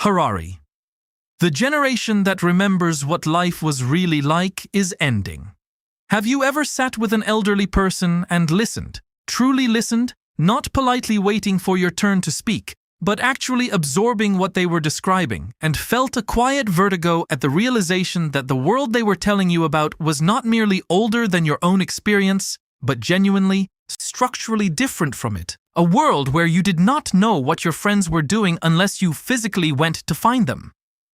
Harari. The generation that remembers what life was really like is ending. Have you ever sat with an elderly person and listened, truly listened, not politely waiting for your turn to speak, but actually absorbing what they were describing, and felt a quiet vertigo at the realization that the world they were telling you about was not merely older than your own experience, but genuinely, structurally different from it? A world where you did not know what your friends were doing unless you physically went to find them.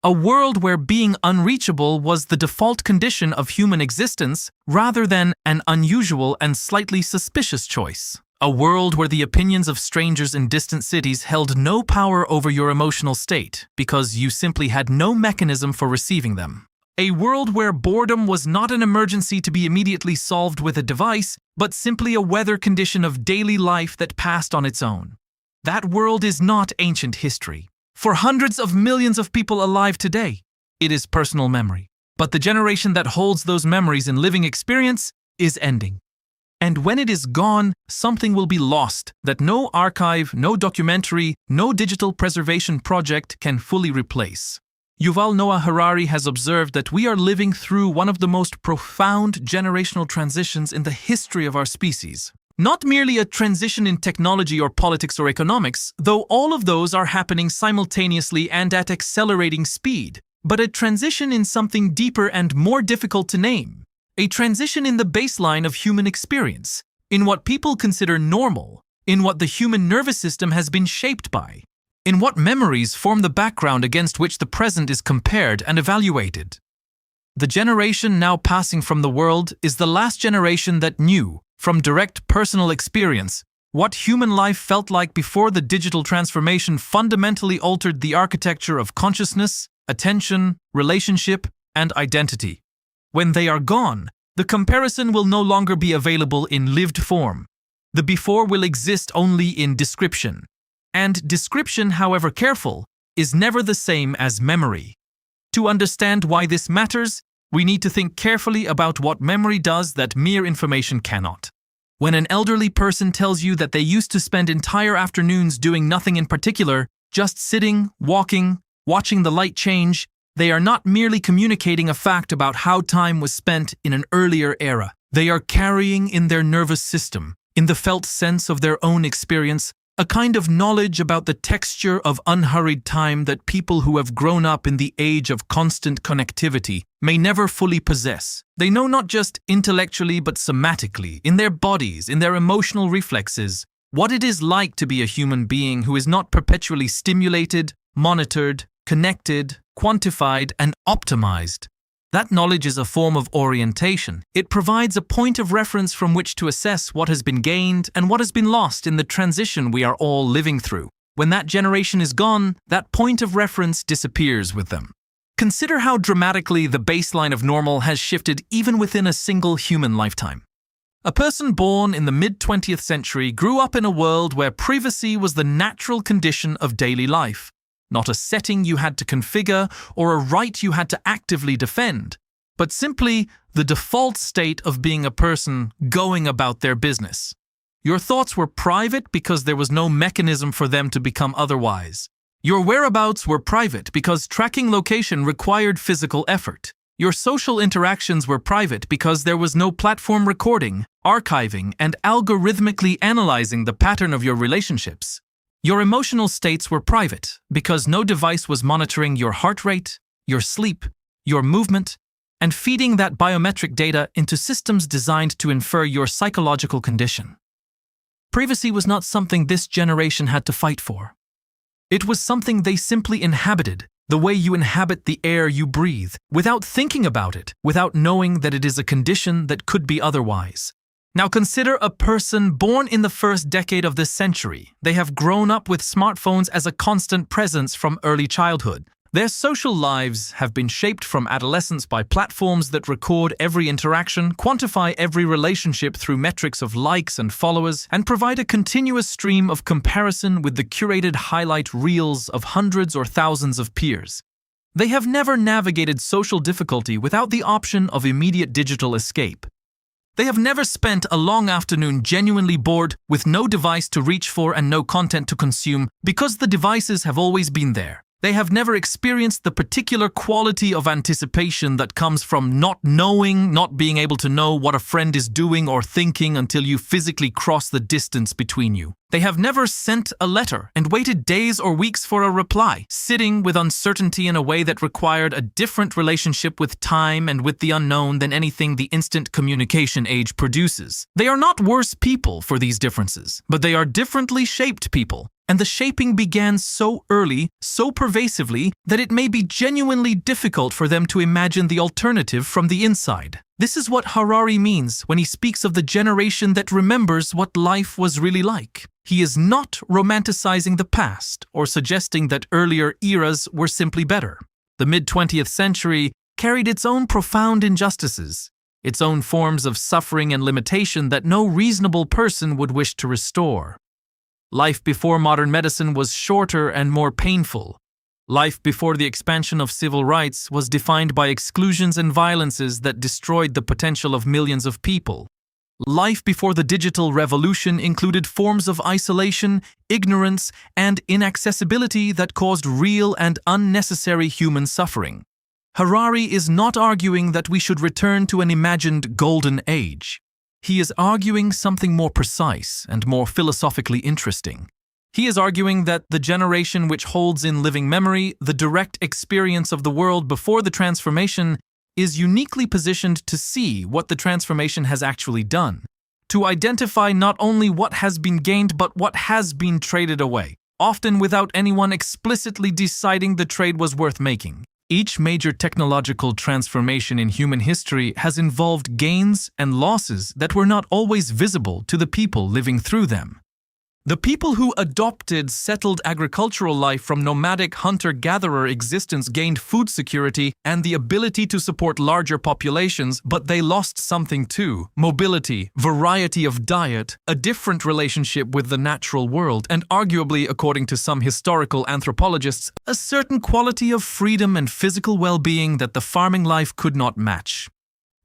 A world where being unreachable was the default condition of human existence rather than an unusual and slightly suspicious choice. A world where the opinions of strangers in distant cities held no power over your emotional state because you simply had no mechanism for receiving them. A world where boredom was not an emergency to be immediately solved with a device, but simply a weather condition of daily life that passed on its own. That world is not ancient history. For hundreds of millions of people alive today, it is personal memory. But the generation that holds those memories in living experience is ending. And when it is gone, something will be lost that no archive, no documentary, no digital preservation project can fully replace. Yuval Harari has observed that we are living through one of the most profound generational transitions in the history of our species. Not merely a transition in technology or politics or economics, though all of those are happening simultaneously and at accelerating speed, but a transition in something deeper and more difficult to name. A transition in the baseline of human experience, in what people consider normal, in what the human nervous system has been shaped by, in what memories form the background against which the present is compared and evaluated. The generation now passing from the world is the last generation that knew, from direct personal experience, what human life felt like before the digital transformation fundamentally altered the architecture of consciousness, attention, relationship, and identity. When they are gone, the comparison will no longer be available in lived form. The before will exist only in description. And description, however careful, is never the same as memory. To understand why this matters, we need to think carefully about what memory does that mere information cannot. When an elderly person tells you that they used to spend entire afternoons doing nothing in particular, just sitting, walking, watching the light change, they are not merely communicating a fact about how time was spent in an earlier era. They are carrying in their nervous system, in the felt sense of their own experience, a kind of knowledge about the texture of unhurried time that people who have grown up in the age of constant connectivity may never fully possess. They know not just intellectually but somatically, in their bodies, in their emotional reflexes, what it is like to be a human being who is not perpetually stimulated, monitored, connected, quantified, and optimized. That knowledge is a form of orientation. It provides a point of reference from which to assess what has been gained and what has been lost in the transition we are all living through. When that generation is gone, that point of reference disappears with them. Consider how dramatically the baseline of normal has shifted even within a single human lifetime. A person born in the mid-20th century grew up in a world where privacy was the natural condition of daily life. Not a setting you had to configure or a right you had to actively defend, but simply the default state of being a person going about their business. Your thoughts were private because there was no mechanism for them to become otherwise. Your whereabouts were private because tracking location required physical effort. Your social interactions were private because there was no platform recording, archiving, and algorithmically analyzing the pattern of your relationships. Your emotional states were private because no device was monitoring your heart rate, your sleep, your movement, and feeding that biometric data into systems designed to infer your psychological condition. Privacy was not something this generation had to fight for. It was something they simply inhabited, the way you inhabit the air you breathe, without thinking about it, without knowing that it is a condition that could be otherwise. Now consider a person born in the first decade of this century. They have grown up with smartphones as a constant presence from early childhood. Their social lives have been shaped from adolescence by platforms that record every interaction, quantify every relationship through metrics of likes and followers, and provide a continuous stream of comparison with the curated highlight reels of hundreds or thousands of peers. They have never navigated social difficulty without the option of immediate digital escape. They have never spent a long afternoon genuinely bored with no device to reach for and no content to consume because the devices have always been there. They have never experienced the particular quality of anticipation that comes from not knowing, not being able to know what a friend is doing or thinking until you physically cross the distance between you. They have never sent a letter and waited days or weeks for a reply, sitting with uncertainty in a way that required a different relationship with time and with the unknown than anything the instant communication age produces. They are not worse people for these differences, but they are differently shaped people. And the shaping began so early, so pervasively, that it may be genuinely difficult for them to imagine the alternative from the inside. This is what Harari means when he speaks of the generation that remembers what life was really like. He is not romanticizing the past or suggesting that earlier eras were simply better. The mid-20th century carried its own profound injustices, its own forms of suffering and limitation that no reasonable person would wish to restore. Life before modern medicine was shorter and more painful. Life before the expansion of civil rights was defined by exclusions and violences that destroyed the potential of millions of people. Life before the digital revolution included forms of isolation, ignorance, and inaccessibility that caused real and unnecessary human suffering. Harari is not arguing that we should return to an imagined golden age. He is arguing something more precise and more philosophically interesting. He is arguing that the generation which holds in living memory the direct experience of the world before the transformation is uniquely positioned to see what the transformation has actually done, to identify not only what has been gained but what has been traded away, often without anyone explicitly deciding the trade was worth making. Each major technological transformation in human history has involved gains and losses that were not always visible to the people living through them. The people who adopted settled agricultural life from nomadic hunter-gatherer existence gained food security and the ability to support larger populations, but they lost something too: mobility, variety of diet, a different relationship with the natural world, and arguably, according to some historical anthropologists, a certain quality of freedom and physical well-being that the farming life could not match.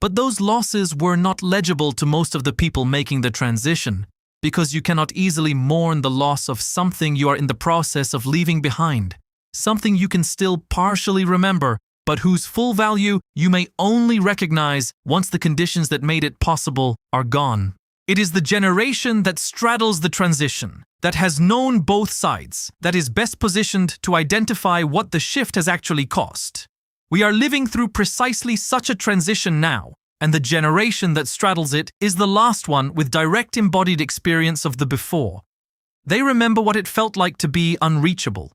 But those losses were not legible to most of the people making the transition, because you cannot easily mourn the loss of something you are in the process of leaving behind, something you can still partially remember, but whose full value you may only recognize once the conditions that made it possible are gone. It is the generation that straddles the transition, that has known both sides, that is best positioned to identify what the shift has actually cost. We are living through precisely such a transition now, and the generation that straddles it is the last one with direct embodied experience of the before. They remember what it felt like to be unreachable.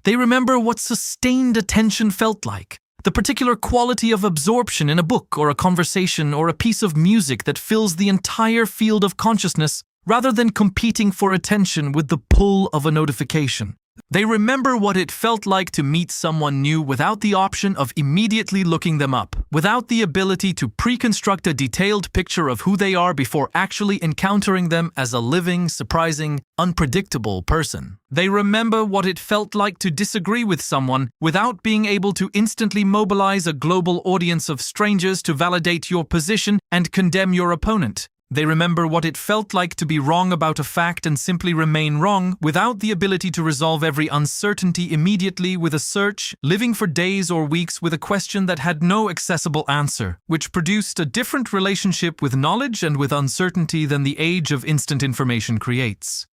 They remember what sustained attention felt like, the particular quality of absorption in a book or a conversation or a piece of music that fills the entire field of consciousness rather than competing for attention with the pull of a notification. They remember what it felt like to meet someone new without the option of immediately looking them up, without the ability to pre-construct a detailed picture of who they are before actually encountering them as a living, surprising, unpredictable person. They remember what it felt like to disagree with someone without being able to instantly mobilize a global audience of strangers to validate your position and condemn your opponent. They remember what it felt like to be wrong about a fact and simply remain wrong without the ability to resolve every uncertainty immediately with a search, living for days or weeks with a question that had no accessible answer, which produced a different relationship with knowledge and with uncertainty than the age of instant information creates.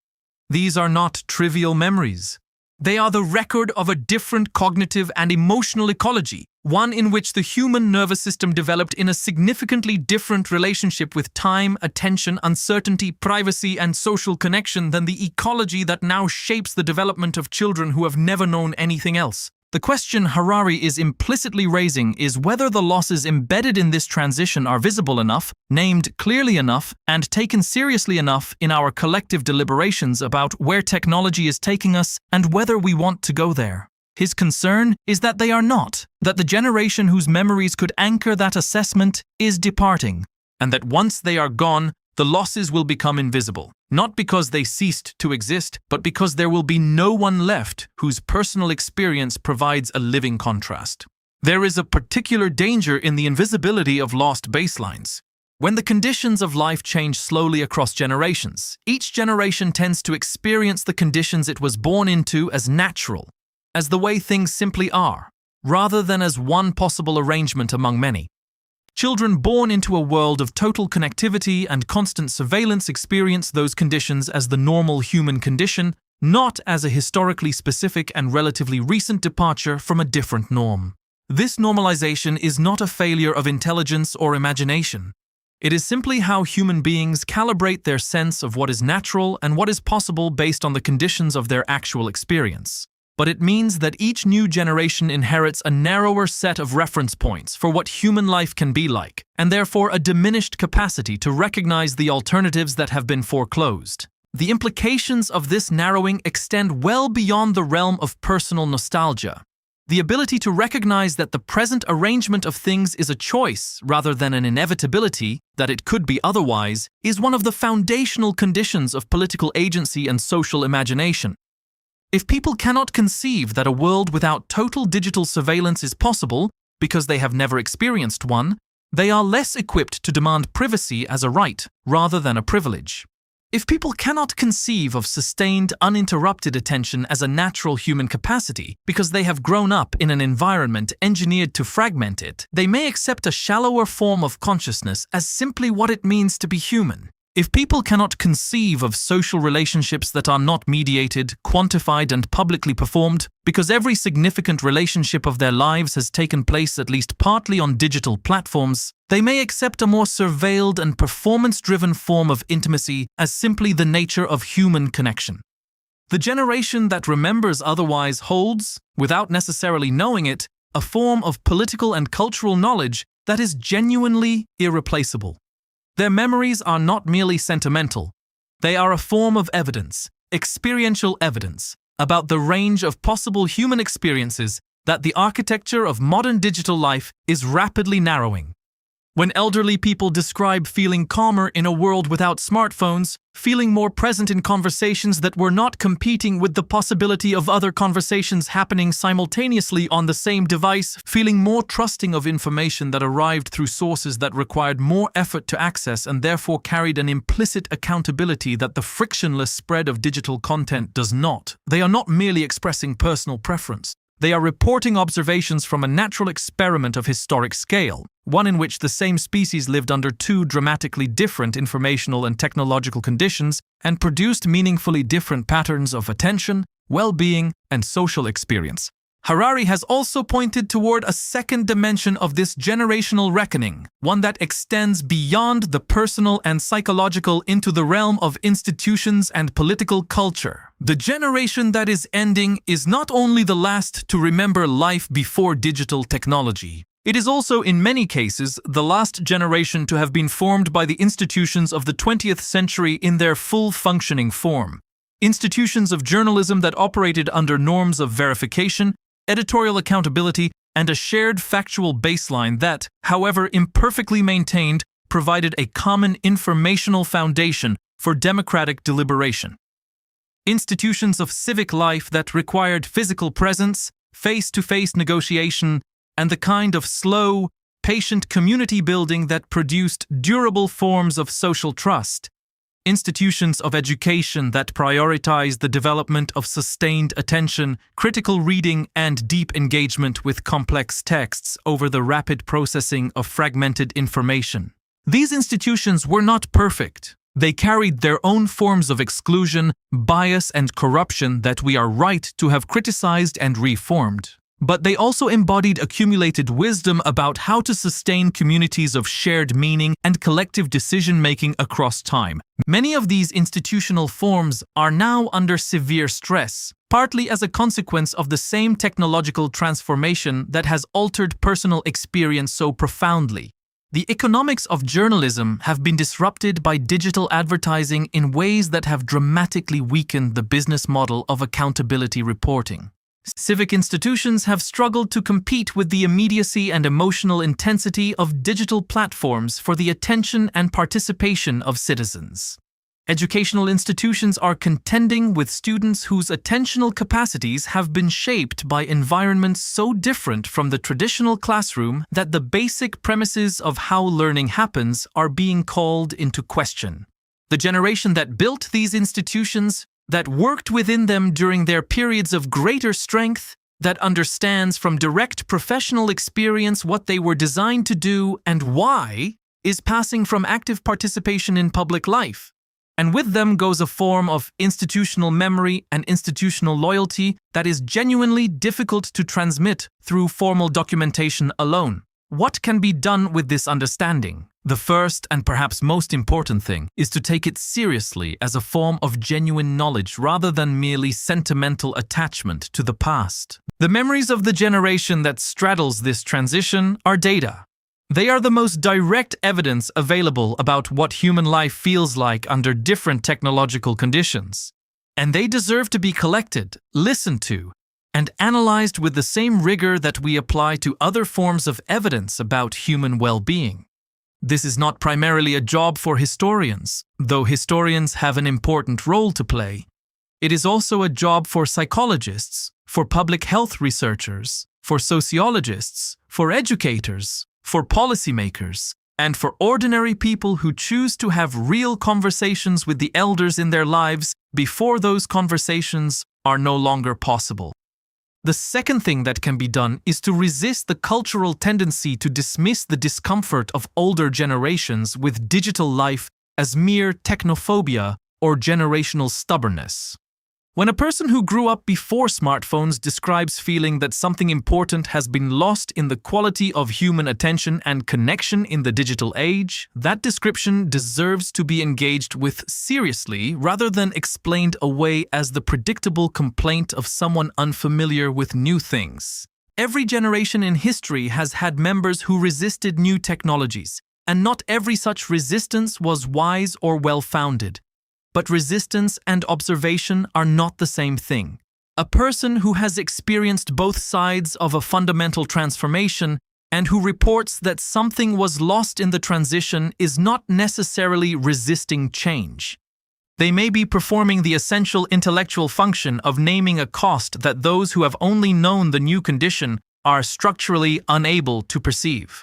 These are not trivial memories. They are the record of a different cognitive and emotional ecology, one in which the human nervous system developed in a significantly different relationship with time, attention, uncertainty, privacy, and social connection than the ecology that now shapes the development of children who have never known anything else. The question Harari is implicitly raising is whether the losses embedded in this transition are visible enough, named clearly enough, and taken seriously enough in our collective deliberations about where technology is taking us and whether we want to go there. His concern is that they are not, that the generation whose memories could anchor that assessment is departing, and that once they are gone, the losses will become invisible, not because they ceased to exist, but because there will be no one left whose personal experience provides a living contrast. There is a particular danger in the invisibility of lost baselines. When the conditions of life change slowly across generations, each generation tends to experience the conditions it was born into as natural. as the way things simply are, rather than as one possible arrangement among many. Children born into a world of total connectivity and constant surveillance experience those conditions as the normal human condition, not as a historically specific and relatively recent departure from a different norm. This normalization is not a failure of intelligence or imagination. It is simply how human beings calibrate their sense of what is natural and what is possible based on the conditions of their actual experience. But it means that each new generation inherits a narrower set of reference points for what human life can be like, and therefore a diminished capacity to recognize the alternatives that have been foreclosed. The implications of this narrowing extend well beyond the realm of personal nostalgia. The ability to recognize that the present arrangement of things is a choice rather than an inevitability, that it could be otherwise, is one of the foundational conditions of political agency and social imagination. If people cannot conceive that a world without total digital surveillance is possible because they have never experienced one, they are less equipped to demand privacy as a right rather than a privilege. If people cannot conceive of sustained, uninterrupted attention as a natural human capacity because they have grown up in an environment engineered to fragment it, they may accept a shallower form of consciousness as simply what it means to be human. If people cannot conceive of social relationships that are not mediated, quantified, and publicly performed, because every significant relationship of their lives has taken place at least partly on digital platforms, they may accept a more surveilled and performance-driven form of intimacy as simply the nature of human connection. The generation that remembers otherwise holds, without necessarily knowing it, a form of political and cultural knowledge that is genuinely irreplaceable. Their memories are not merely sentimental. They are a form of evidence, experiential evidence, about the range of possible human experiences that the architecture of modern digital life is rapidly narrowing. When elderly people describe feeling calmer in a world without smartphones, feeling more present in conversations that were not competing with the possibility of other conversations happening simultaneously on the same device, feeling more trusting of information that arrived through sources that required more effort to access and therefore carried an implicit accountability that the frictionless spread of digital content does not. They are not merely expressing personal preference. They are reporting observations from a natural experiment of historic scale, one in which the same species lived under two dramatically different informational and technological conditions and produced meaningfully different patterns of attention, well-being, and social experience. Harari has also pointed toward a second dimension of this generational reckoning, one that extends beyond the personal and psychological into the realm of institutions and political culture. The generation that is ending is not only the last to remember life before digital technology. It is also, in many cases, the last generation to have been formed by the institutions of the 20th century in their full functioning form. Institutions of journalism that operated under norms of verification, editorial accountability, and a shared factual baseline that, however imperfectly maintained, provided a common informational foundation for democratic deliberation. Institutions of civic life that required physical presence, face-to-face negotiation, and the kind of slow, patient community building that produced durable forms of social trust. Institutions of education that prioritize the development of sustained attention, critical reading, and deep engagement with complex texts over the rapid processing of fragmented information. These institutions were not perfect. They carried their own forms of exclusion, bias, and corruption that we are right to have criticized and reformed. But they also embodied accumulated wisdom about how to sustain communities of shared meaning and collective decision-making across time. Many of these institutional forms are now under severe stress, partly as a consequence of the same technological transformation that has altered personal experience so profoundly. The economics of journalism have been disrupted by digital advertising in ways that have dramatically weakened the business model of accountability reporting. Civic institutions have struggled to compete with the immediacy and emotional intensity of digital platforms for the attention and participation of citizens. Educational institutions are contending with students whose attentional capacities have been shaped by environments so different from the traditional classroom that the basic premises of how learning happens are being called into question. The generation that built these institutions, that worked within them during their periods of greater strength, that understands from direct professional experience what they were designed to do and why, is passing from active participation in public life. And with them goes a form of institutional memory and institutional loyalty that is genuinely difficult to transmit through formal documentation alone. What can be done with this understanding? The first and perhaps most important thing is to take it seriously as a form of genuine knowledge rather than merely sentimental attachment to the past. The memories of the generation that straddles this transition are data. They are the most direct evidence available about what human life feels like under different technological conditions. And they deserve to be collected, listened to, and analyzed with the same rigor that we apply to other forms of evidence about human well-being. This is not primarily a job for historians, though historians have an important role to play. It is also a job for psychologists, for public health researchers, for sociologists, for educators, for policymakers, and for ordinary people who choose to have real conversations with the elders in their lives before those conversations are no longer possible. The second thing that can be done is to resist the cultural tendency to dismiss the discomfort of older generations with digital life as mere technophobia or generational stubbornness. When a person who grew up before smartphones describes feeling that something important has been lost in the quality of human attention and connection in the digital age, that description deserves to be engaged with seriously rather than explained away as the predictable complaint of someone unfamiliar with new things. Every generation in history has had members who resisted new technologies, and not every such resistance was wise or well-founded. But resistance and observation are not the same thing. A person who has experienced both sides of a fundamental transformation and who reports that something was lost in the transition is not necessarily resisting change. They may be performing the essential intellectual function of naming a cost that those who have only known the new condition are structurally unable to perceive.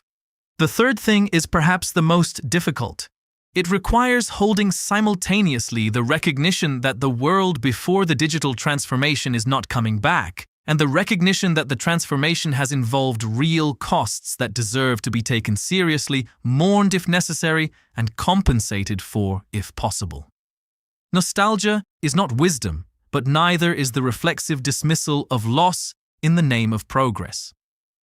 The third thing is perhaps the most difficult. It requires holding simultaneously the recognition that the world before the digital transformation is not coming back, and the recognition that the transformation has involved real costs that deserve to be taken seriously, mourned if necessary, and compensated for if possible. Nostalgia is not wisdom, but neither is the reflexive dismissal of loss in the name of progress.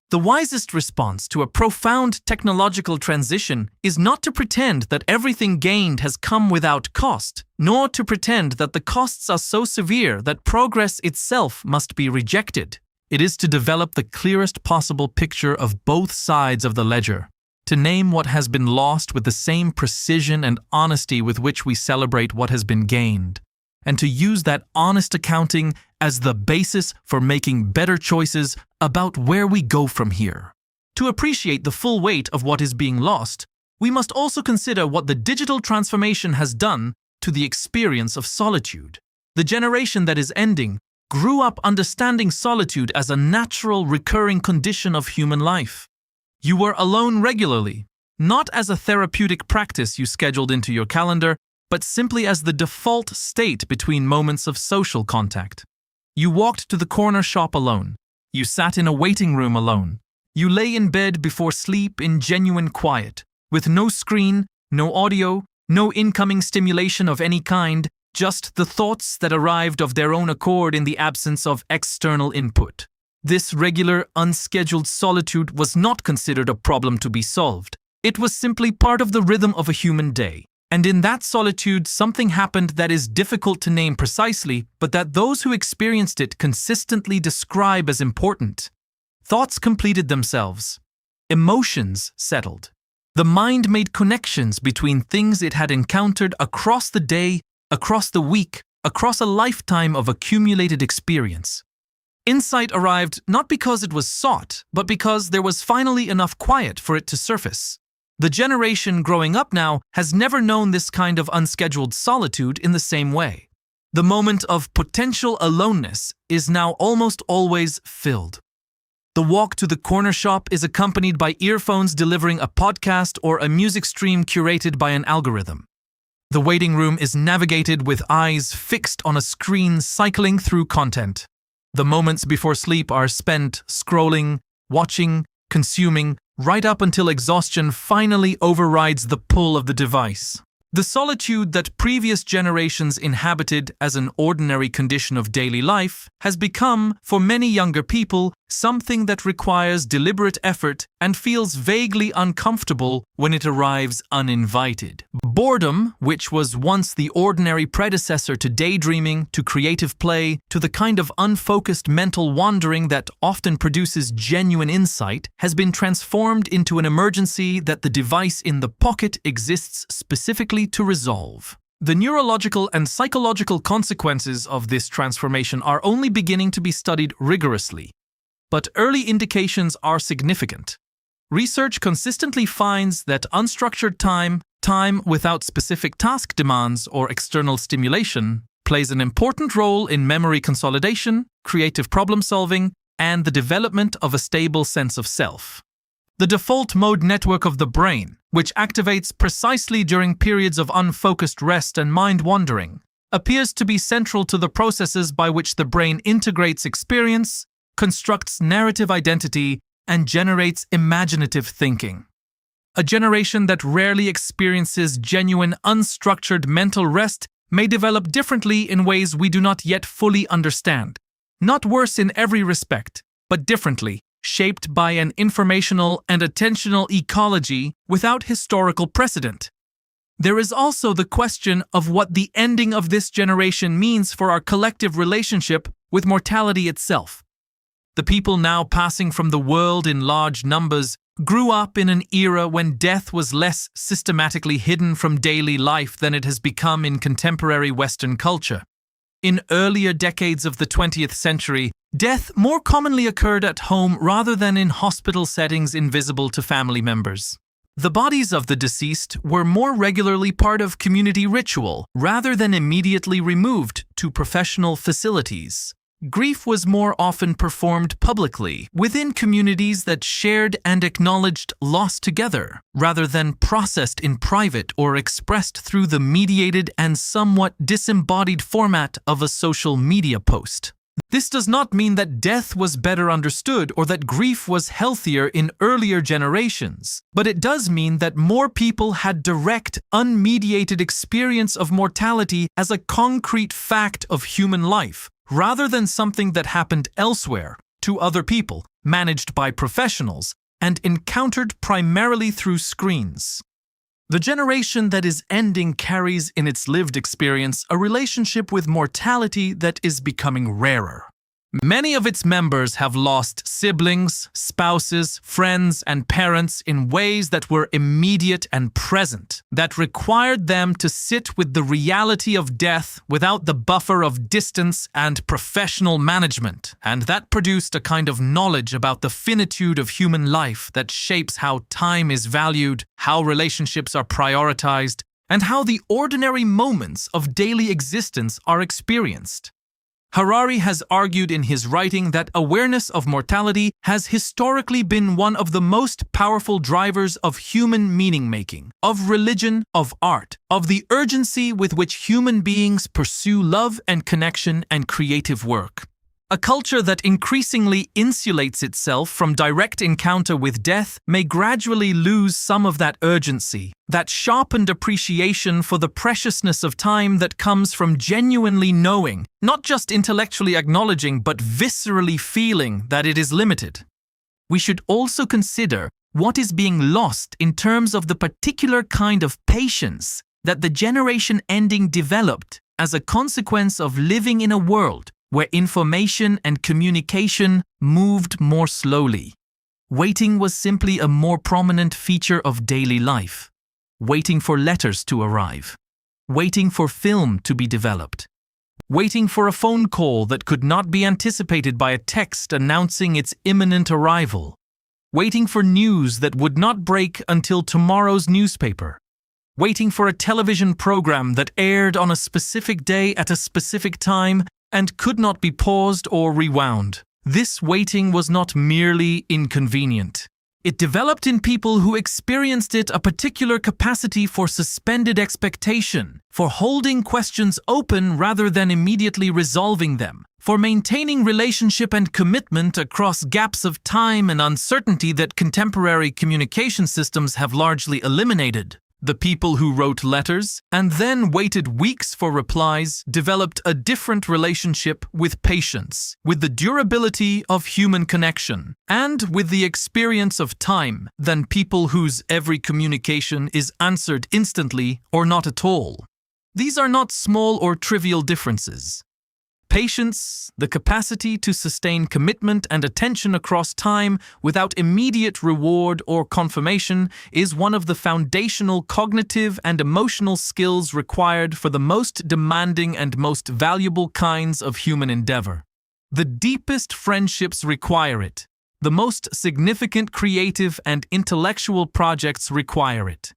The wisest response to a profound technological transition is not to pretend that everything gained has come without cost, nor to pretend that the costs are so severe that progress itself must be rejected. It is to develop the clearest possible picture of both sides of the ledger, to name what has been lost with the same precision and honesty with which we celebrate what has been gained, and to use that honest accounting as the basis for making better choices about where we go from here. To appreciate the full weight of what is being lost, we must also consider what the digital transformation has done to the experience of solitude. The generation that is ending grew up understanding solitude as a natural, recurring condition of human life. You were alone regularly, not as a therapeutic practice you scheduled into your calendar, but simply as the default state between moments of social contact. You walked to the corner shop alone. You sat in a waiting room alone. You lay in bed before sleep in genuine quiet, with no screen, no audio, no incoming stimulation of any kind, just the thoughts that arrived of their own accord in the absence of external input. This regular, unscheduled solitude was not considered a problem to be solved. It was simply part of the rhythm of a human day. And in that solitude, something happened that is difficult to name precisely, but that those who experienced it consistently describe as important. Thoughts completed themselves. Emotions settled. The mind made connections between things it had encountered across the day, across the week, across a lifetime of accumulated experience. Insight arrived not because it was sought, but because there was finally enough quiet for it to surface. The generation growing up now has never known this kind of unscheduled solitude in the same way. The moment of potential aloneness is now almost always filled. The walk to the corner shop is accompanied by earphones delivering a podcast or a music stream curated by an algorithm. The waiting room is navigated with eyes fixed on a screen cycling through content. The moments before sleep are spent scrolling, watching, consuming, right up until exhaustion finally overrides the pull of the device. The solitude that previous generations inhabited as an ordinary condition of daily life has become, for many younger people, something that requires deliberate effort and feels vaguely uncomfortable when it arrives uninvited. Boredom, which was once the ordinary predecessor to daydreaming, to creative play, to the kind of unfocused mental wandering that often produces genuine insight, has been transformed into an emergency that the device in the pocket exists specifically to resolve. The neurological and psychological consequences of this transformation are only beginning to be studied rigorously, but early indications are significant. Research consistently finds that unstructured time without specific task demands or external stimulation, plays an important role in memory consolidation, creative problem-solving, and the development of a stable sense of self. The default mode network of the brain, which activates precisely during periods of unfocused rest and mind-wandering, appears to be central to the processes by which the brain integrates experience, constructs narrative identity, and generates imaginative thinking. A generation that rarely experiences genuine, unstructured mental rest may develop differently in ways we do not yet fully understand. Not worse in every respect, but differently, shaped by an informational and attentional ecology without historical precedent. There is also the question of what the ending of this generation means for our collective relationship with mortality itself. The people now passing from the world in large numbers grew up in an era when death was less systematically hidden from daily life than it has become in contemporary Western culture. In earlier decades of the 20th century, death more commonly occurred at home rather than in hospital settings invisible to family members. The bodies of the deceased were more regularly part of community ritual rather than immediately removed to professional facilities. Grief was more often performed publicly, within communities that shared and acknowledged loss together, rather than processed in private or expressed through the mediated and somewhat disembodied format of a social media post. This does not mean that death was better understood or that grief was healthier in earlier generations, but it does mean that more people had direct, unmediated experience of mortality as a concrete fact of human life, rather than something that happened elsewhere, to other people, managed by professionals, and encountered primarily through screens. The generation that is ending carries in its lived experience a relationship with mortality that is becoming rarer. Many of its members have lost siblings, spouses, friends, and parents in ways that were immediate and present, that required them to sit with the reality of death without the buffer of distance and professional management, and that produced a kind of knowledge about the finitude of human life that shapes how time is valued, how relationships are prioritized, and how the ordinary moments of daily existence are experienced. Harari has argued in his writing that awareness of mortality has historically been one of the most powerful drivers of human meaning-making, of religion, of art, of the urgency with which human beings pursue love and connection and creative work. A culture that increasingly insulates itself from direct encounter with death may gradually lose some of that urgency, that sharpened appreciation for the preciousness of time that comes from genuinely knowing, not just intellectually acknowledging, but viscerally feeling that it is limited. We should also consider what is being lost in terms of the particular kind of patience that the generation ending developed as a consequence of living in a world where information and communication moved more slowly. Waiting was simply a more prominent feature of daily life. Waiting for letters to arrive. Waiting for film to be developed. Waiting for a phone call that could not be anticipated by a text announcing its imminent arrival. Waiting for news that would not break until tomorrow's newspaper. Waiting for a television program that aired on a specific day at a specific time and could not be paused or rewound. This waiting was not merely inconvenient. It developed in people who experienced it a particular capacity for suspended expectation, for holding questions open rather than immediately resolving them, for maintaining relationship and commitment across gaps of time and uncertainty that contemporary communication systems have largely eliminated. The people who wrote letters and then waited weeks for replies developed a different relationship with patience, with the durability of human connection, and with the experience of time than people whose every communication is answered instantly or not at all. These are not small or trivial differences. Patience, the capacity to sustain commitment and attention across time without immediate reward or confirmation, is one of the foundational cognitive and emotional skills required for the most demanding and most valuable kinds of human endeavor. The deepest friendships require it. The most significant creative and intellectual projects require it.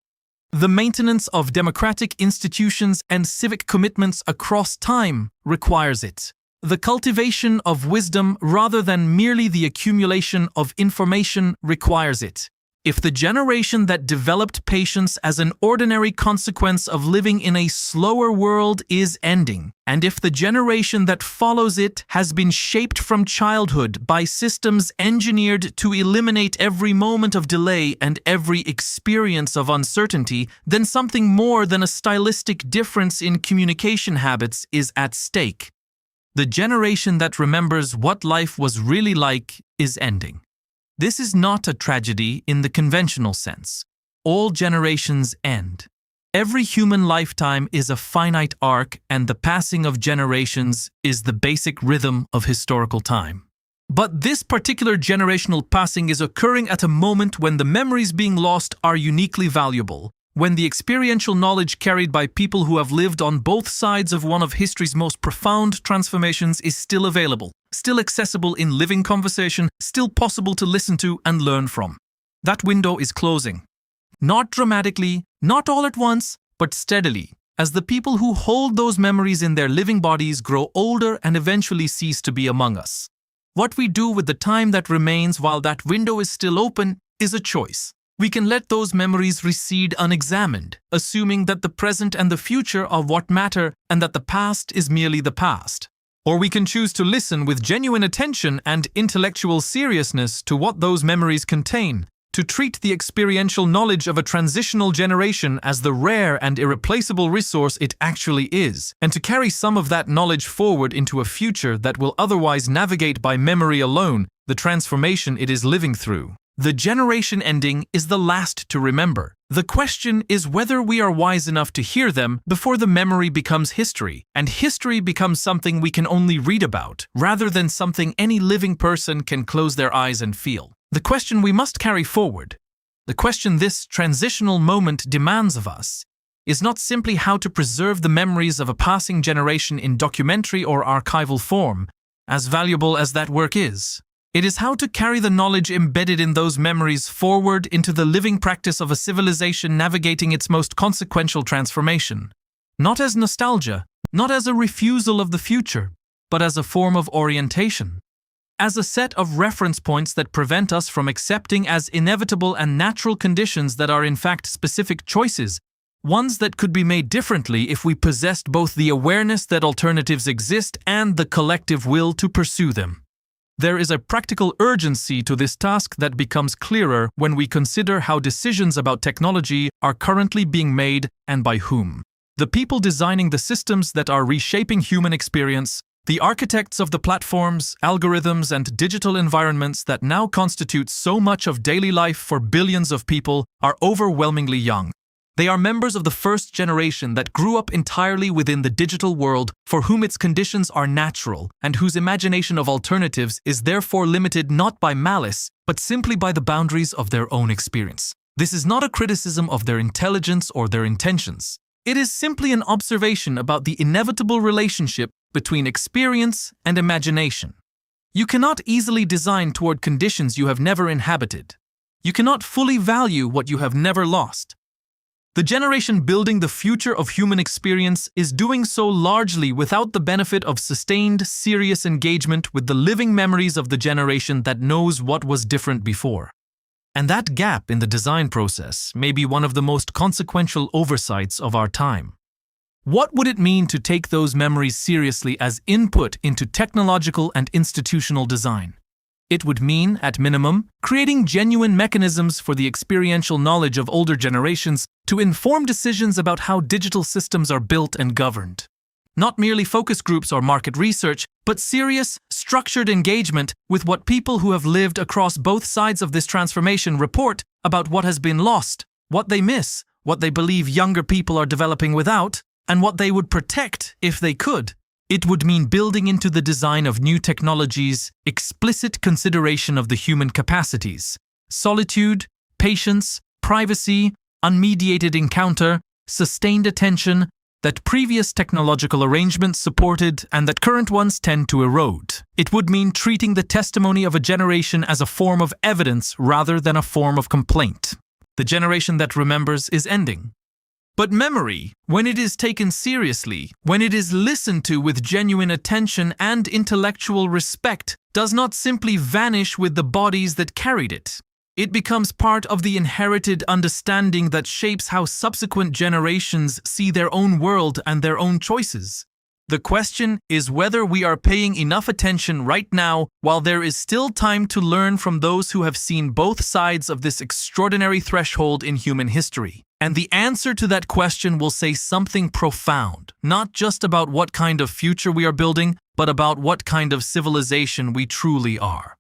The maintenance of democratic institutions and civic commitments across time requires it. The cultivation of wisdom rather than merely the accumulation of information requires it. If the generation that developed patience as an ordinary consequence of living in a slower world is ending, and if the generation that follows it has been shaped from childhood by systems engineered to eliminate every moment of delay and every experience of uncertainty, then something more than a stylistic difference in communication habits is at stake. The generation that remembers what life was really like is ending. This is not a tragedy in the conventional sense. All generations end. Every human lifetime is a finite arc, and the passing of generations is the basic rhythm of historical time. But this particular generational passing is occurring at a moment when the memories being lost are uniquely valuable, when the experiential knowledge carried by people who have lived on both sides of one of history's most profound transformations is still available, still accessible in living conversation, still possible to listen to and learn from. That window is closing. Not dramatically, not all at once, but steadily, as the people who hold those memories in their living bodies grow older and eventually cease to be among us. What we do with the time that remains while that window is still open is a choice. We can let those memories recede unexamined, assuming that the present and the future are what matter and that the past is merely the past. Or we can choose to listen with genuine attention and intellectual seriousness to what those memories contain, to treat the experiential knowledge of a transitional generation as the rare and irreplaceable resource it actually is, and to carry some of that knowledge forward into a future that will otherwise navigate by memory alone the transformation it is living through. The generation ending is the last to remember. The question is whether we are wise enough to hear them before the memory becomes history, and history becomes something we can only read about, rather than something any living person can close their eyes and feel. The question we must carry forward, the question this transitional moment demands of us, is not simply how to preserve the memories of a passing generation in documentary or archival form, as valuable as that work is. It is how to carry the knowledge embedded in those memories forward into the living practice of a civilization navigating its most consequential transformation. Not as nostalgia, not as a refusal of the future, but as a form of orientation. As a set of reference points that prevent us from accepting as inevitable and natural conditions that are in fact specific choices, ones that could be made differently if we possessed both the awareness that alternatives exist and the collective will to pursue them. There is a practical urgency to this task that becomes clearer when we consider how decisions about technology are currently being made and by whom. The people designing the systems that are reshaping human experience, the architects of the platforms, algorithms, and digital environments that now constitute so much of daily life for billions of people, are overwhelmingly young. They are members of the first generation that grew up entirely within the digital world, for whom its conditions are natural, and whose imagination of alternatives is therefore limited not by malice, but simply by the boundaries of their own experience. This is not a criticism of their intelligence or their intentions. It is simply an observation about the inevitable relationship between experience and imagination. You cannot easily design toward conditions you have never inhabited. You cannot fully value what you have never lost. The generation building the future of human experience is doing so largely without the benefit of sustained, serious engagement with the living memories of the generation that knows what was different before. And that gap in the design process may be one of the most consequential oversights of our time. What would it mean to take those memories seriously as input into technological and institutional design? It would mean, at minimum, creating genuine mechanisms for the experiential knowledge of older generations to inform decisions about how digital systems are built and governed. Not merely focus groups or market research, but serious, structured engagement with what people who have lived across both sides of this transformation report about what has been lost, what they miss, what they believe younger people are developing without, and what they would protect if they could. It would mean building into the design of new technologies explicit consideration of the human capacities: solitude, patience, privacy, unmediated encounter, sustained attention, that previous technological arrangements supported and that current ones tend to erode. It would mean treating the testimony of a generation as a form of evidence rather than a form of complaint. The generation that remembers is ending. But memory, when it is taken seriously, when it is listened to with genuine attention and intellectual respect, does not simply vanish with the bodies that carried it. It becomes part of the inherited understanding that shapes how subsequent generations see their own world and their own choices. The question is whether we are paying enough attention right now while there is still time to learn from those who have seen both sides of this extraordinary threshold in human history. And the answer to that question will say something profound, not just about what kind of future we are building, but about what kind of civilization we truly are.